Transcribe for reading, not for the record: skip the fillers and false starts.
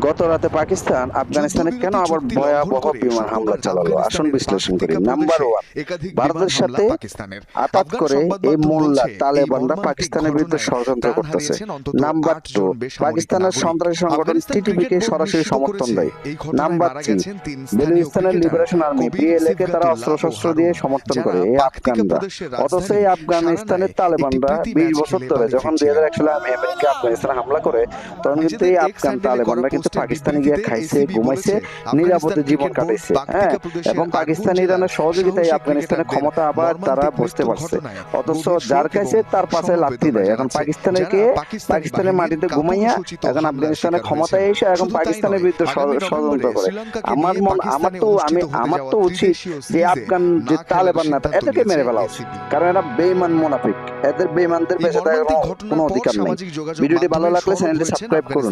গত রাতে পাকিস্তান আফগানিস্তানে কেন আবার ভয়াবহ বিমান হামলা চালালো? আসুন বিশ্লেষণ করি। নাম্বার ওয়ান, ভারতের সাথে আঘাত করে এই মোল্লা তালেবানরা পাকিস্তানের বিরুদ্ধে ষড়যন্ত্র করতেছে। নাম্বার টু, পাকিস্তানের সন্ত্রাসী সংগঠন টিটিপিকে সরাসরি সমর্থন দেয়। নাম্বার থ্রি, বেলুচিস্তানের লিবারেশন আর্মি বিএলএ কে তারা অস্ত্রশস্ত্র দিয়ে সমর্থন করে এই আফগানরা। অথচ এই আফগানিস্তানের তালেবানরা 20 বছর ধরে, যখন 2001 সালে আমেরিকা আফগানিস্তানে হামলা করে, তখন কিন্তু এই আফগান তালেবানরা কিন্তু পাকিস্তানে গিয়ে খাইছে, ঘুমাইছে, নিরাপদে জীবন কাটাইছে। হ্যাঁ, এবং পাকিস্তান ইরানের সহযোগিতায় আফগানিস্তানের ক্ষমতা আবার তারা বুঝতে পারছে। অথচ যার কাছে তার পাশে লাথি দেয়। এখন পাকিস্তানের মাটিতে ঘুমাইয়া এখন আফগানিস্তানের ক্ষমতায় এসে এখন পাকিস্তানের বিরুদ্ধে ষড়যন্ত্র করে। আমার তো উচিত যে আফগান যে তালেবান নেতা এটাকে মেরে ফেলা উচিত, কারণ এরা বেঈমান মুনাফিক। এদের বেঈমানদের বেঁচে থাকার কোনো অধিকার নেই। ভিডিওটি ভালো লাগলে চ্যানেলটি সাবস্ক্রাইব করুন।